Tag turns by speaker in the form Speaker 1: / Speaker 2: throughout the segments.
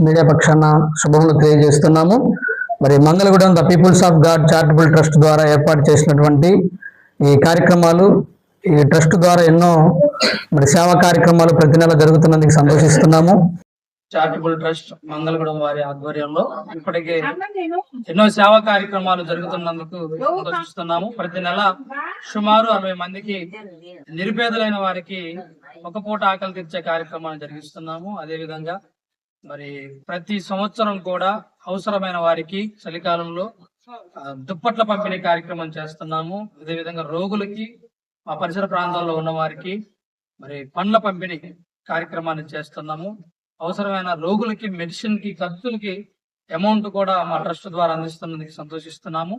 Speaker 1: Media పక్షాన శుభములు తెలియజేస్తున్నాము. మరి Mangalagudem the peoples of God charitable trust ద్వారా ఏర్పాటు చేసినటువంటి ఈ కార్యక్రమాలు, ఈ ట్రస్ట్ ద్వారా ఎన్నో సేవా కార్యక్రమాలు ప్రతి నెల జరుగుతున్నందుకు సంతోషిస్తున్నాము.
Speaker 2: చారిటబుల్ ట్రస్ట్ మంగళగూడెం వారి ఆధ్వర్యంలో ఇప్పటికే ఎన్నో సేవా కార్యక్రమాలు జరుగుతున్నందుకు సంతోషిస్తున్నాము. ప్రతి నెల సుమారు 60 మందికి నిరుపేదలైన వారికి ఒక పూట ఆకలి తీర్చే కార్యక్రమాన్ని జరిగిస్తున్నాము. అదే విధంగా మరి ప్రతి సంవత్సరం కూడా అవసరమైన వారికి చలికాలంలో దుప్పట్ల పంపిణీ కార్యక్రమం చేస్తున్నాము. అదేవిధంగా రోగులకి, ఆ పరిసర ప్రాంతాల్లో ఉన్న వారికి మరి పండ్ల పంపిణీ కార్యక్రమాన్ని చేస్తున్నాము. అవసరమైన రోగులకి, మెడిసిన్ కి, ఖర్చులకి అమౌంట్ కూడా మా ట్రస్ట్ ద్వారా అందిస్తున్నందుకు సంతోషిస్తున్నాము.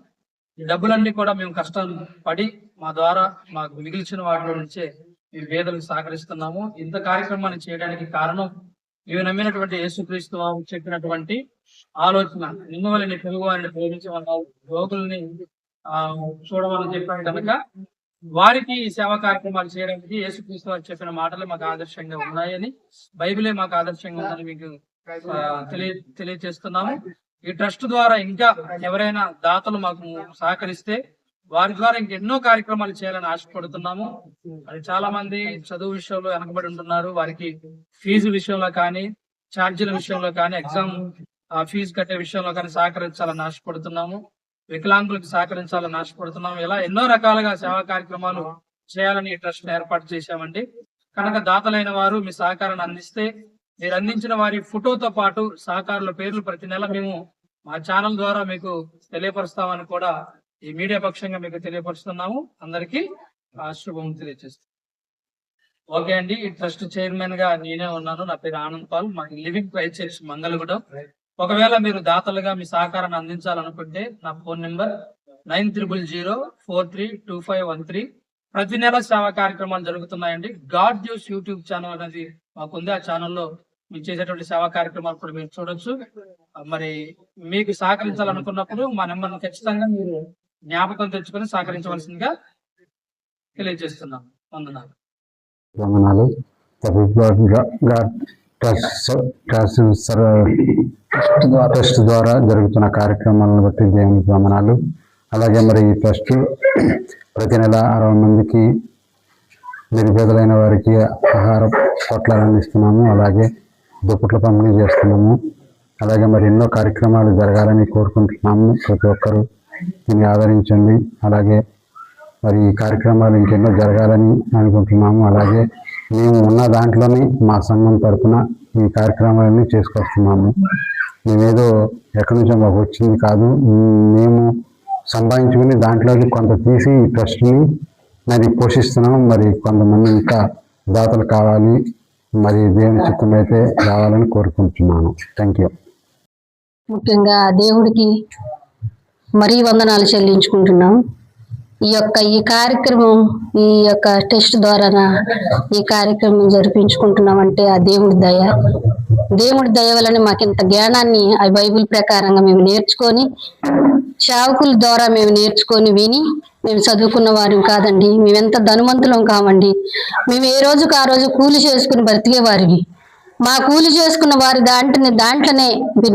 Speaker 2: ఈ డబ్బులన్నీ కూడా మేము కష్టం పడి మా ద్వారా మాకు మిగిల్చిన వాటిలో నుంచే ఈ పేదలకు సహకరిస్తున్నాము. ఇంత కార్యక్రమాన్ని చేయడానికి కారణం ఇవి నమ్మినటువంటి యేసుక్రీస్తు చెప్పినటువంటి ఆలోచన. నిన్ను వలని తెలుగు వారిని ప్రేమించమన్నావు, రోగుల్ని చూడమని చెప్పాను కనుక వారికి సేవా కార్యక్రమాలు చేయడానికి యేసుక్రీస్తు వారు చెప్పిన మాటలు మాకు ఆదర్శంగా ఉన్నాయని, బైబిలే మాకు ఆదర్శంగా ఉందని మీకు తెలియజేస్తున్నాము. ఈ ట్రస్ట్ ద్వారా ఇంకా ఎవరైనా దాతలు మాకు సహకరిస్తే వారి ద్వారా ఇంకెన్నో కార్యక్రమాలు చేయాలని ఆశపడుతున్నాము. అది చాలా మంది చదువు విషయంలో వెనకబడి ఉంటున్నారు. వారికి ఫీజు విషయంలో కానీ, ఛార్జీల విషయంలో కానీ, ఎగ్జామ్ ఫీజు కట్టే విషయంలో కానీ సహకరించాలని ఆశపడుతున్నాము. వికలాంగులకు సహకరించాలని ఆశపడుతున్నాము. ఇలా ఎన్నో రకాలుగా సేవా కార్యక్రమాలు చేయాలని ట్రస్ట్ ఏర్పాటు చేశామండి. కనుక దాతలైన వారు మీ సహకారాన్ని అందిస్తే, మీరు అందించిన వారి ఫోటోతో పాటు సహకారుల పేర్లు ప్రతి నెల మేము మా ఛానల్ ద్వారా మీకు తెలియపరుస్తామని కూడా ఈ మీడియా పక్షంగా మీకు తెలియపరుస్తున్నాము. అందరికీ శుభం తెలియజేస్తాం. ఓకే అండి, ఈ ట్రస్ట్ చైర్మన్ గా నేనే ఉన్నాను. నా పేరు ఆనంద్ పాల్. మా లివింగ్ ప్రైస్ మంగళగూడెం. ఒకవేళ మీరు దాతలుగా మీ సహకారాన్ని అందించాలనుకుంటే నా ఫోన్ నెంబర్ 9000432513. ప్రతి నెల సేవా కార్యక్రమాలు జరుగుతున్నాయండి. గాడ్ న్యూస్ యూట్యూబ్ ఛానల్ అనేది మాకుంది. ఆ ఛానల్లో మీరు చేసేటువంటి సేవా కార్యక్రమాలు కూడా మీరు చూడొచ్చు. మరి మీకు సహకరించాలనుకున్నప్పుడు మా నెంబర్ను ఖచ్చితంగా మీరు జ్ఞాపకం తెచ్చుకొని సహకరించవలసిందిగా తెలియజేస్తున్నాం. వందనాలు.
Speaker 3: ట్రస్ట్ ద్వారా జరుగుతున్న కార్యక్రమాలను బట్టి దేవునికి వందనాలు. అలాగే మరి ఈ ట్రస్ట్ ప్రతి నెల 60 మందికి నిరుపేదలైన వారికి ఆహార పొట్లాలు అందిస్తున్నాము. అలాగే దుప్పట్ల పంపిణీ చేస్తున్నాము. అలాగే మరి ఎన్నో కార్యక్రమాలు జరగాలని కోరుకుంటున్నాము. ప్రతి ఒక్కరూ దీన్ని ఆదరించండి. అలాగే మరి ఈ కార్యక్రమాలు ఇంకెన్నో జరగాలని అనుకుంటున్నాము. అలాగే మేము ఉన్న దాంట్లోనే మా సంఘం తరఫున ఈ కార్యక్రమాలన్నీ చేసుకొస్తున్నాము. మేమేదో ఎక్కడి నుంచో మాకు వచ్చింది కాదు, మేము సంపాదించుకుని దాంట్లోకి కొంత తీసి ఈ ట్రస్ట్ని మరి పోషిస్తున్నాము. మరి కొంతమంది ఇంకా దాతలు కావాలి, మరి దేవుని చిత్తం అయితే రావాలని కోరుకుంటున్నాను. Thank you.
Speaker 4: ముఖ్యంగా దేవుడికి మరీ వందనాలు చెల్లించుకుంటున్నాం. ఈ కార్యక్రమం, ఈ టెస్ట్ ద్వారా ఈ కార్యక్రమం జరిపించుకుంటున్నామంటే ఆ దేవుడి దయ వలన మాకు ఇంత జ్ఞానాన్ని ఆ బైబిల్ ప్రకారంగా మేము నేర్చుకొని, సేవకుల ద్వారా మేము నేర్చుకొని విని, మేము చదువుకున్న వారిని కాదండి, మేమెంత ధనవంతులం కావండి. మేము ఏ రోజుకు ఆ రోజు కూలి చేసుకుని బ్రతికేవారివి. మా కూలి చేసుకున్న వారి దాంట్లోనే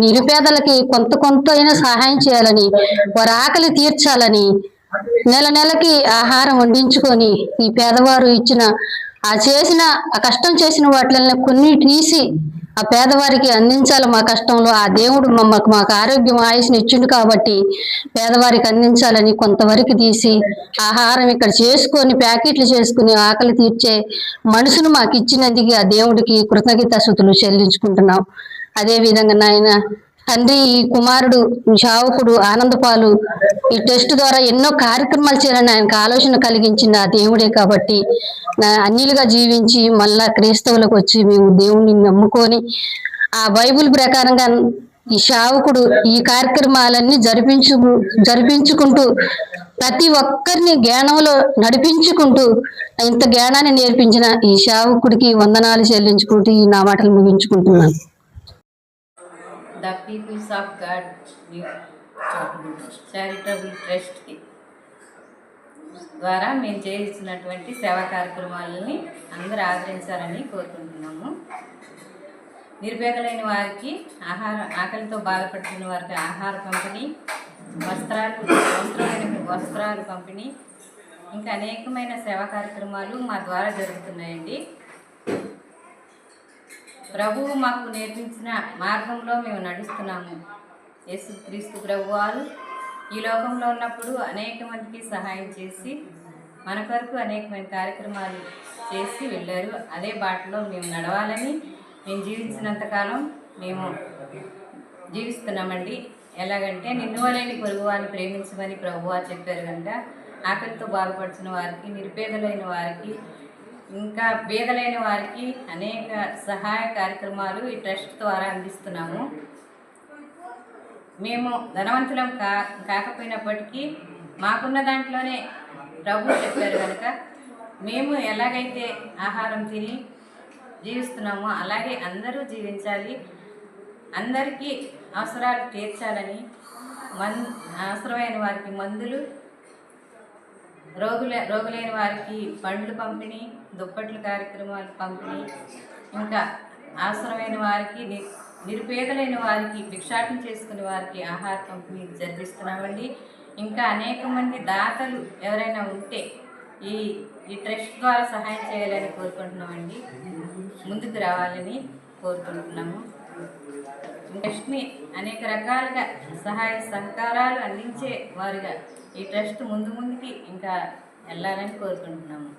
Speaker 4: నిరుపేదలకి కొంత అయినా సహాయం చేయాలని, వారి ఆకలి తీర్చాలని, నెలకి ఆహారం వండించుకొని ఈ పేదవారు ఇచ్చిన ఆ కష్టం చేసిన వాటిని కొన్ని తీసి ఆ పేదవారికి అందించాలి. మా కష్టంలో ఆ దేవుడు మాకు ఆరోగ్యం, ఆయుష్ని ఇచ్చిండు కాబట్టి పేదవారికి అందించాలని కొంతవరకు తీసి ఆహారం ఇక్కడ చేసుకొని, ప్యాకెట్లు చేసుకుని ఆకలి తీర్చే మనసును మాకు ఇచ్చినందుకు ఆ దేవుడికి కృతజ్ఞతాస్తుతులు చెల్లించుకుంటున్నాం. అదే విధంగా నాయన తండ్రి, ఈ కుమారుడు సేవకుడు ఆనందపాలు ఈ టెస్ట్ ద్వారా ఎన్నో కార్యక్రమాలు చేయాలని ఆయనకు ఆలోచన కలిగించింది ఆ దేవుడే కాబట్టి అన్యులుగా జీవించి మళ్ళా క్రైస్తవులకు వచ్చి మేము దేవుణ్ణి నమ్ముకొని ఆ బైబిల్ ప్రకారంగా ఈ సేవకుడు ఈ కార్యక్రమాలన్నీ జరిపించుకుంటూ ప్రతి ఒక్కరిని జ్ఞానంలో నడిపించుకుంటూ ఇంత జ్ఞానాన్ని నేర్పించిన ఈ సేవకుడికి వందనాలు చెల్లించుకుంటూ ఈ నా మాటలు ముగించుకుంటున్నాను.
Speaker 5: The peoples of God charitable trust ద్వారా మేము చేస్తున్నటువంటి సేవా కార్యక్రమాలని అందరూ ఆదరించాలని కోరుకుంటున్నాము. నిరుపేదలైన వారికి ఆకలితో బాధపడుతున్న వారికి ఆహార పంపిణీ, వస్త్రాలు పంపిణీ, ఇంకా అనేకమైన సేవా కార్యక్రమాలు మా ద్వారా జరుగుతున్నాయండి. ప్రభువు మాకు నేర్పించిన మార్గంలో మేము నడుస్తున్నాము. యేసుక్రీస్తు ప్రభువారు ఈ లోకంలో ఉన్నప్పుడు అనేక మందికి సహాయం చేసి మన కొరకు అనేకమైన కార్యక్రమాలు చేసి వెళ్ళారు. అదే బాటలో మేము నడవాలని మేము జీవించినంతకాలం మేము జీవిస్తున్నామండి. ఎలాగంటే నిన్ను వలెని పొరుగువారిని ప్రేమించమని ప్రభువారు చెప్పారు కనుక ఆకలితో బాధపడుతున్న వారికి, నిరుపేదలైన వారికి, ఇంకా పేదలైన వారికి అనేక సహాయ కార్యక్రమాలు ఈ ట్రస్ట్ ద్వారా అందిస్తున్నాము. మేము ధనవంతులం కాకపోయినప్పటికీ మాకున్న దాంట్లోనే ప్రభు చెప్పారు కనుక మేము ఎలాగైతే ఆహారం తిని జీవిస్తున్నామో అలాగే అందరూ జీవించాలి, అందరికీ అవసరాలు తీర్చాలని అవసరమైన వారికి మందులు, రోగులైన వారికి పండ్లు పంపిణీ, దుప్పట్ల కార్యక్రమాలు పంపిణీ, ఇంకా అవసరమైన వారికి నిరుపేదలైన వారికి భిక్షాటన చేసుకునే వారికి ఆహార పంపిణీ జరిపిస్తున్నామండి. ఇంకా అనేక మంది దాతలు ఎవరైనా ఉంటే ఈ ట్రస్ట్ ద్వారా సహాయం చేయాలని కోరుకుంటున్నామండి. ముందుకు రావాలని కోరుకుంటున్నాము. ట్రస్ట్ని అనేక రకాలుగా సహాయ సహకారాలు అందించే వారుగా ఈ ట్రస్ట్ ముందుకి ఇంకా వెళ్ళాలని కోరుకుంటున్నాము.